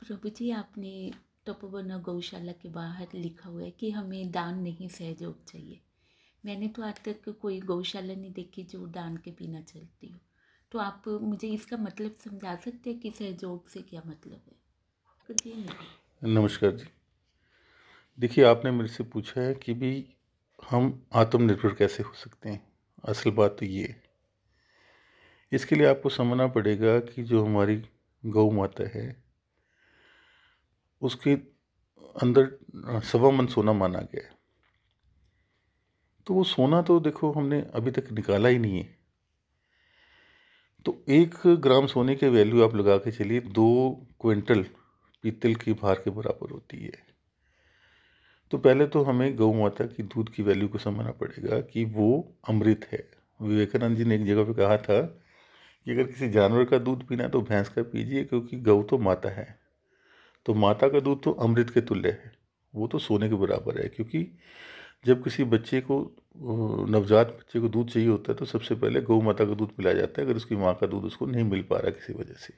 प्रभु जी, आपने तपोवन गौशाला के बाहर लिखा हुआ है कि हमें दान नहीं सहयोग चाहिए। मैंने तो आज तक कोई गौशाला नहीं देखी जो दान के बिना चलती हो। तो आप मुझे इसका मतलब समझा सकते हैं कि सहयोग से क्या मतलब है? कुछ ये नहीं। नमस्कार जी। देखिए, आपने मेरे से पूछा है कि भी हम आत्मनिर्भर कैसे हो सकते हैं। असल बात तो ये है, इसके लिए आपको समझना पड़ेगा कि जो हमारी गौ माता है उसके अंदर सवा मन सोना माना गया है। तो वो सोना तो देखो हमने अभी तक निकाला ही नहीं है। तो 1 ग्राम सोने के वैल्यू आप लगा के चलिए 2 क्विंटल पीतल की भार के बराबर होती है। तो पहले तो हमें गौ माता की दूध की वैल्यू को समझना पड़ेगा कि वो अमृत है। विवेकानंद जी ने एक जगह पे कहा था कि अगर किसी जानवर का दूध पीना है तो भैंस का पीजिए, क्योंकि गौ तो माता है। तो माता का दूध तो अमृत के तुल्य है, वो तो सोने के बराबर है। क्योंकि जब किसी बच्चे को नवजात बच्चे को दूध चाहिए होता है तो सबसे पहले गौ माता का दूध पिलाया जाता है, अगर उसकी माँ का दूध उसको नहीं मिल पा रहा किसी वजह से।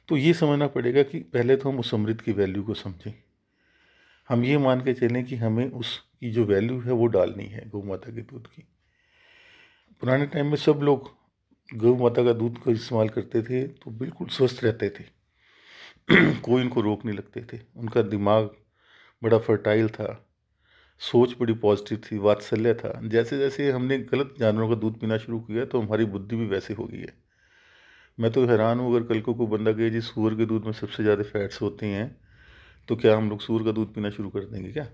तो ये समझना पड़ेगा कि पहले तो हम उस अमृत की वैल्यू को समझें। हम ये मान के चलें कि हमें उसकी जो वैल्यू है वो डालनी है गौ माता के दूध की। पुराने टाइम में सब लोग गौ माता का दूध का इस्तेमाल करते थे तो बिल्कुल स्वस्थ रहते थे। कोई उनको रोक नहीं लगते थे, उनका दिमाग बड़ा फर्टाइल था, सोच बड़ी पॉजिटिव थी, वात्सल्य था। जैसे जैसे हमने गलत जानवरों का दूध पीना शुरू किया तो हमारी बुद्धि भी वैसे हो गई है। मैं तो हैरान हूँ, अगर कल को कोई बंदा कहे जी सूअर के दूध में सबसे ज़्यादा फैट्स होते हैं, तो क्या हम लोग सूअर का दूध पीना शुरू कर देंगे क्या?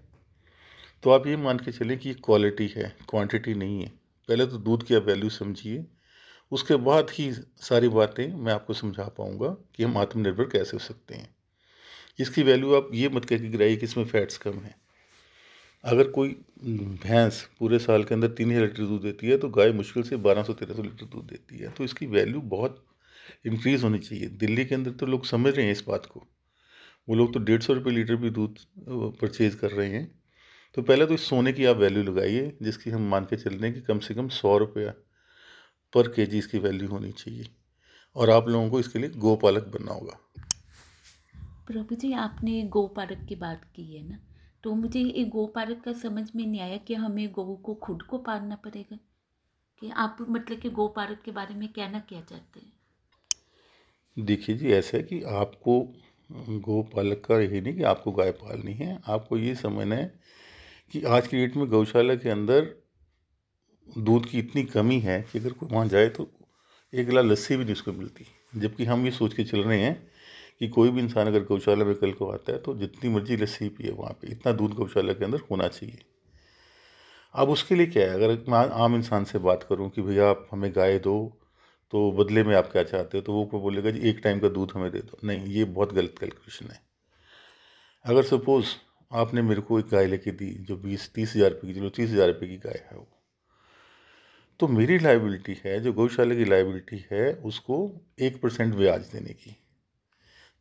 तो आप ये मान के चलें कि ये क्वालिटी है, क्वांटिटी नहीं है। पहले तो दूध की आप वैल्यू समझिए, उसके बाद ही सारी बातें मैं आपको समझा पाऊँगा कि हम आत्मनिर्भर कैसे हो सकते हैं। इसकी वैल्यू आप ये मत कह के गिराइए कि इसमें फैट्स कम है। अगर कोई भैंस पूरे साल के अंदर 3000 लीटर दूध देती है तो गाय मुश्किल से 1200-1300 लीटर दूध देती है। तो इसकी वैल्यू बहुत इंक्रीज़ होनी चाहिए। दिल्ली के अंदर तो लोग समझ रहे हैं इस बात को। वो लोग तो 150 रुपये लीटर भी दूध परचेज़ कर रहे हैं। तो पहले तो इस सोने की आप वैल्यू लगाइए, जिसकी हम मान के चल रहे हैं कि कम से कम 100 रुपया पर केजी इसकी वैल्यू होनी चाहिए। और आप लोगों को इसके लिए गोपालक बनना होगा। प्रभु जी, आपने गौ पालक की बात की है ना, तो मुझे ये गौ पालक का समझ में नहीं आया कि हमें गौ को खुद को पालना पड़ेगा। कि आप मतलब कि गौ पालक के बारे में कहना क्या चाहते हैं? देखिए जी, ऐसा है कि आपको गोपालक का यही नहीं कि आपको गाय पालनी है। आपको ये समझना है कि आज की डेट में गौशाला के अंदर दूध की इतनी कमी है कि अगर कोई वहाँ जाए तो एक गिलास लस्सी भी नहीं उसको मिलती। जबकि हम ये सोच के चल रहे हैं कि कोई भी इंसान अगर गौशाला में कल को आता है तो जितनी मर्जी लस्सी पिए, वहाँ पे इतना दूध गौशाला के अंदर होना चाहिए। अब उसके लिए क्या है, अगर मैं आम इंसान से बात करूं कि भैया आप हमें गाय दो तो बदले में आप क्या चाहते हो, तो वो को बोलेगा जी 1 टाइम का दूध हमें दे दो। नहीं, ये बहुत गलत कैलकुलेशन है। अगर सपोज आपने मेरे को एक गाय लेके दी जो 20-30 हज़ार रुपये की, चलो 30 हज़ार रुपये की गाय है वो, तो मेरी लाइबिलिटी है, जो गौशाला की लाइबिलिटी है, उसको 1% ब्याज देने की,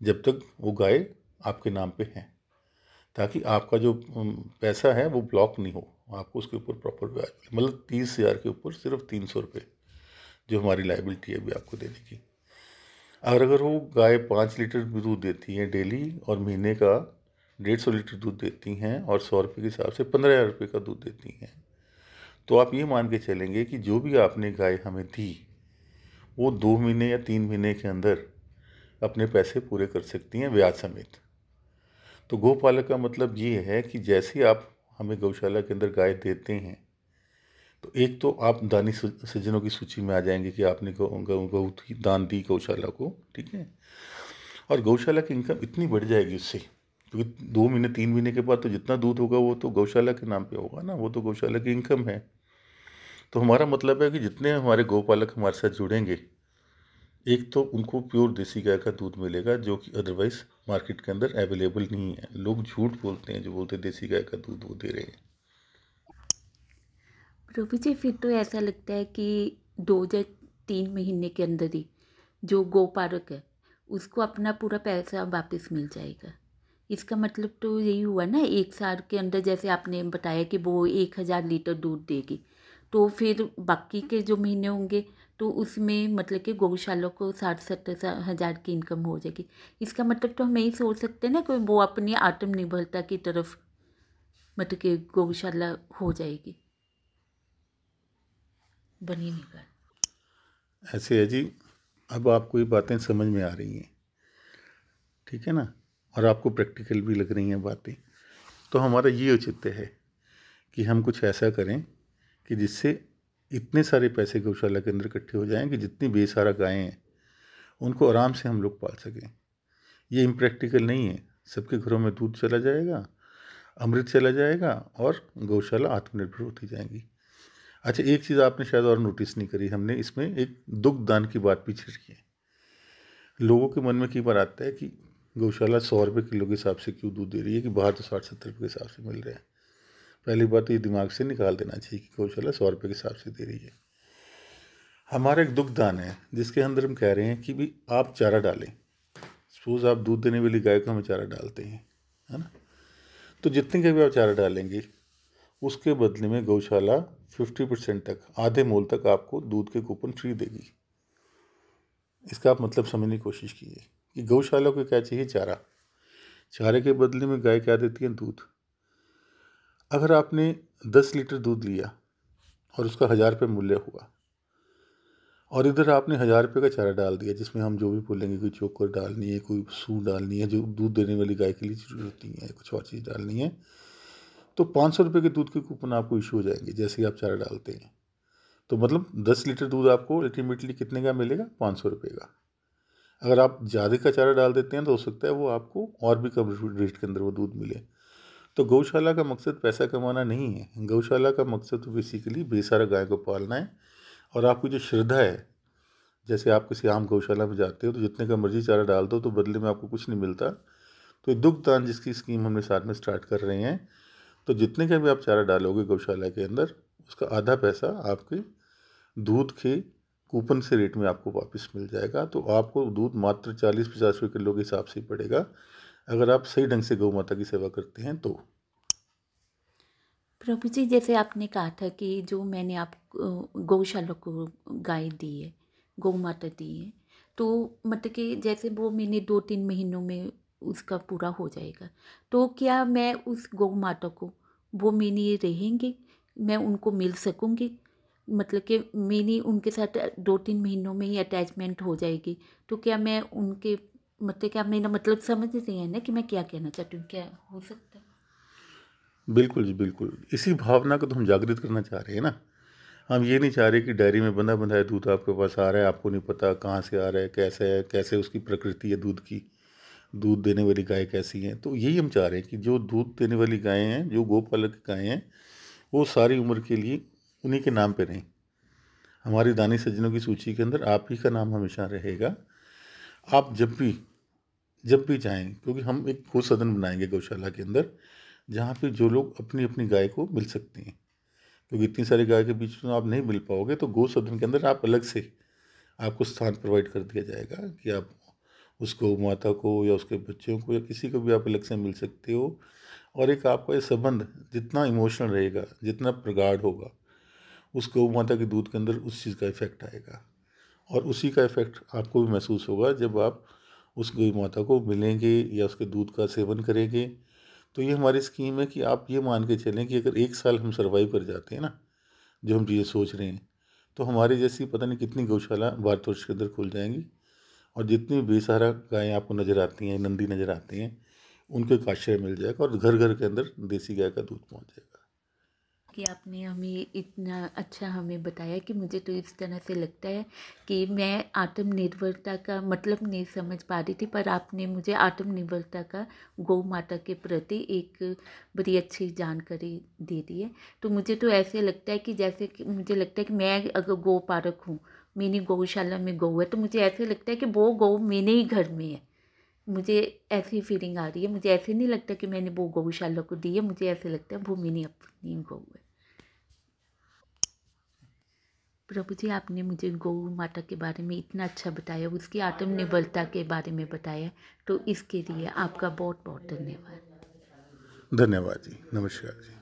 जब तक वो गाय आपके नाम पे है, ताकि आपका जो पैसा है वो ब्लॉक नहीं हो। आपको उसके ऊपर प्रॉपर ब्याज मिले। मतलब 30 हज़ार के ऊपर सिर्फ 300 रुपये जो हमारी लाइबिलिटी है अभी आपको देने की। और अगर वो गाय 5 लीटर भी दूध देती है डेली और महीने का 150 लीटर दूध देती हैं और 100 रुपये के हिसाब से 15 हज़ार रुपये का दूध देती हैं, तो आप ये मान के चलेंगे कि जो भी आपने गाय हमें दी वो 2 महीने या 3 महीने के अंदर अपने पैसे पूरे कर सकती हैं ब्याज समेत। तो गोपालक का मतलब ये है कि जैसे ही आप हमें गौशाला के अंदर गाय देते हैं तो एक तो आप दानी सज्जनों की सूची में आ जाएंगे कि आपने गौ गौ गौ दान दी गौशाला को, ठीक है। और गौशाला की इनकम इतनी बढ़ जाएगी उससे, क्योंकि 2 महीने 3 महीने के बाद तो जितना दूध होगा वो तो गौशाला के नाम पे होगा ना, वो तो गौशाला की इनकम है। तो हमारा मतलब है कि जितने हमारे गौपालक हमारे साथ जुड़ेंगे, एक तो उनको प्योर देसी गाय का दूध मिलेगा जो कि अदरवाइज मार्केट के अंदर अवेलेबल नहीं है। लोग झूठ बोलते हैं जो बोलते हैं देसी गाय का दूध वो दे रहे हैं। प्रभु जी, फिर तो ऐसा लगता है कि 2 या 3 महीने के अंदर ही जो गौ पालक है उसको अपना पूरा पैसा वापस मिल जाएगा। इसका मतलब तो यही हुआ ना, 1 साल के अंदर जैसे आपने बताया कि वो 1000 लीटर दूध देगी, तो फिर बाकी के जो महीने होंगे तो उसमें मतलब कि गौशाला को 60-70 हज़ार की इनकम हो जाएगी। इसका मतलब तो हम यही सोच सकते हैं ना कि वो अपनी आत्मनिर्भरता की तरफ मतलब कि गौशाला हो जाएगी, बनी नहीं कर। ऐसे है जी। अब आपको ये बातें समझ में आ रही हैं, ठीक है ना, और आपको प्रैक्टिकल भी लग रही हैं बातें। तो हमारा ये औचित्य है कि हम कुछ ऐसा करें कि जिससे इतने सारे पैसे गौशाला के अंदर इकट्ठे हो जाएं कि जितनी बेसहारा गायें हैं उनको आराम से हम लोग पाल सकें। ये इम्प्रैक्टिकल नहीं है। सबके घरों में दूध चला जाएगा, अमृत चला जाएगा और गौशाला आत्मनिर्भर होती जाएंगी। अच्छा, एक चीज़ आपने शायद और नोटिस नहीं करी, हमने इसमें एक दुग्ध दान की बात भी छिड़की है। लोगों के मन में कई बार आता है कि गौशाला 100 रुपये किलो के हिसाब से क्यों दूध दे रही है, कि बाहर तो 60-70 रुपये के हिसाब से मिल रहा है। पहली बात तो ये दिमाग से निकाल देना चाहिए कि गौशाला 100 रुपये के हिसाब से दे रही है। हमारा एक दुग्ध दान है जिसके अंदर हम कह रहे हैं कि भी आप चारा डालें। सपोज आप दूध देने वाली गाय को हमें चारा डालते हैं, है ना, तो जितने का भी आप चारा डालेंगे उसके बदले में गौशाला 50% तक, आधे मोल तक आपको दूध के कूपन फ्री देगी। इसका आप मतलब समझने की कोशिश कीजिए कि गौशाला को क्या चाहिए, चारा। चारे के बदले में गाय क्या देती है, दूध। अगर आपने 10 लीटर दूध लिया और उसका 1000 रुपये मूल्य हुआ, और इधर आपने 1000 रुपये का चारा डाल दिया जिसमें हम जो भी बोलेंगे, कोई चोकर डालनी है, कोई सूर डालनी है, जो दूध देने वाली गाय के लिए जरूरत नहीं है, कुछ और चीज़ डालनी है, तो 500 रुपये के दूध के कूपन आपको इशू हो जाएंगे जैसे ही आप चारा डालते हैं। तो मतलब 10 लीटर दूध आपको अल्टीमेटली कितने का मिलेगा, 500 रुपये का। अगर आप ज़्यादा का चारा डाल देते हैं तो हो सकता है वो आपको और भी कम रेट के अंदर वो दूध मिले। तो गौशाला का मकसद पैसा कमाना नहीं है। गौशाला का मकसद तो बेसिकली बेसहारा गाय को पालना है। और आपकी जो श्रद्धा है, जैसे आप किसी आम गौशाला में जाते हो तो जितने का मर्जी चारा डाल दो तो बदले में आपको कुछ नहीं मिलता। तो ये दुग्ध दान जिसकी स्कीम हमने साथ में स्टार्ट कर रहे हैं, तो जितने का भी आप चारा डालोगे गौशाला के अंदर, उसका आधा पैसा आपके दूध के कूपन से रेट में आपको वापस मिल जाएगा। तो आपको दूध मात्र 40-50 रुपये किलो के हिसाब से ही पड़ेगा, अगर आप सही ढंग से गौ माता की सेवा करते हैं तो। प्रभु जी, जैसे आपने कहा था कि जो मैंने आप गौशाला को गाय दी है, गौ माता दी है, तो मतलब कि जैसे वो मैंने 2-3 महीनों में उसका पूरा हो जाएगा, तो क्या मैं उस गौ माता को, वो मेरी रहेंगे, मैं उनको मिल सकूँगी, मतलब कि मेरी उनके साथ 2-3 महीनों में ही अटैचमेंट हो जाएगी, तो क्या मैं उनके मतलब, क्या मेरा मतलब समझ रही है ना कि मैं क्या कहना चाहती हूँ, क्या हो सकता है? बिल्कुल जी, बिल्कुल। इसी भावना को तो हम जागृत करना चाह रहे हैं ना। हम ये नहीं चाह रहे कि डायरी में बंधा बंधाया दूध आपके पास आ रहा है, आपको नहीं पता कहाँ से आ रहा है, कैसे उसकी प्रकृति है दूध की, दूध देने वाली गाय कैसी हैं। तो यही हम चाह रहे हैं कि जो दूध देने वाली गायें हैं, जो गोपालक गायें हैं, वो सारी उम्र के लिए उन्हीं के नाम पे रहें। हमारी दानी सज्जनों की सूची के अंदर आप ही का नाम हमेशा रहेगा। आप जब भी चाहें, क्योंकि हम एक गौ सदन बनाएंगे गौशाला के अंदर, जहाँ पे जो लोग अपनी अपनी गाय को मिल सकते हैं। क्योंकि इतनी सारी गाय के बीच में आप नहीं मिल पाओगे, तो गौ सदन के अंदर आप अलग से, आपको स्थान प्रोवाइड कर दिया जाएगा कि आप उस गौ माता को या उसके बच्चों को या किसी को भी आप अलग से मिल सकते हो। और एक आपका ये संबंध जितना इमोशनल रहेगा, जितना प्रगाढ़ होगा, उस गौ माता के दूध के अंदर उस चीज़ का इफेक्ट आएगा। और उसी का इफेक्ट आपको भी महसूस होगा जब आप उस गौ माता को मिलेंगे या उसके दूध का सेवन करेंगे। तो ये हमारी स्कीम है कि आप ये मान के चलें कि अगर 1 साल हम सर्वाइव कर जाते हैं ना, जो हम चीज़ें सोच रहे हैं, तो हमारी जैसी पता नहीं कितनी गौशाला भारतवर्ष के अंदर खुल जाएंगी। और जितनी बेसहारा गायें आपको नज़र आती हैं, नंदी नज़र आते हैं, उनको एक आश्रय मिल जाएगा और घर घर के अंदर देसी गाय का दूध पहुंच जाएगा। कि आपने हमें इतना अच्छा हमें बताया कि मुझे तो इस तरह से लगता है कि मैं आत्मनिर्भरता का मतलब नहीं समझ पा रही थी, पर आपने मुझे आत्मनिर्भरता का गौ माता के प्रति एक बड़ी अच्छी जानकारी दे दी है। तो मुझे तो ऐसे लगता है कि जैसे कि मुझे लगता है कि मैं अगर गौ पालक हूँ, मेरी गौशाला में गौ है, तो मुझे ऐसे लगता है कि वो गौ मेरे ही घर में है। मुझे ऐसी फीलिंग आ रही है, मुझे ऐसे नहीं लगता कि मैंने वो गौशाला को दी है, मुझे ऐसे लगता है वो मेरी अपनी गौ है। प्रभु जी, आपने मुझे गौ माता के बारे में इतना अच्छा बताया, उसकी आत्मनिर्भरता के बारे में बताया, तो इसके लिए आपका बहुत बहुत धन्यवाद। धन्यवाद जी, नमस्कार जी।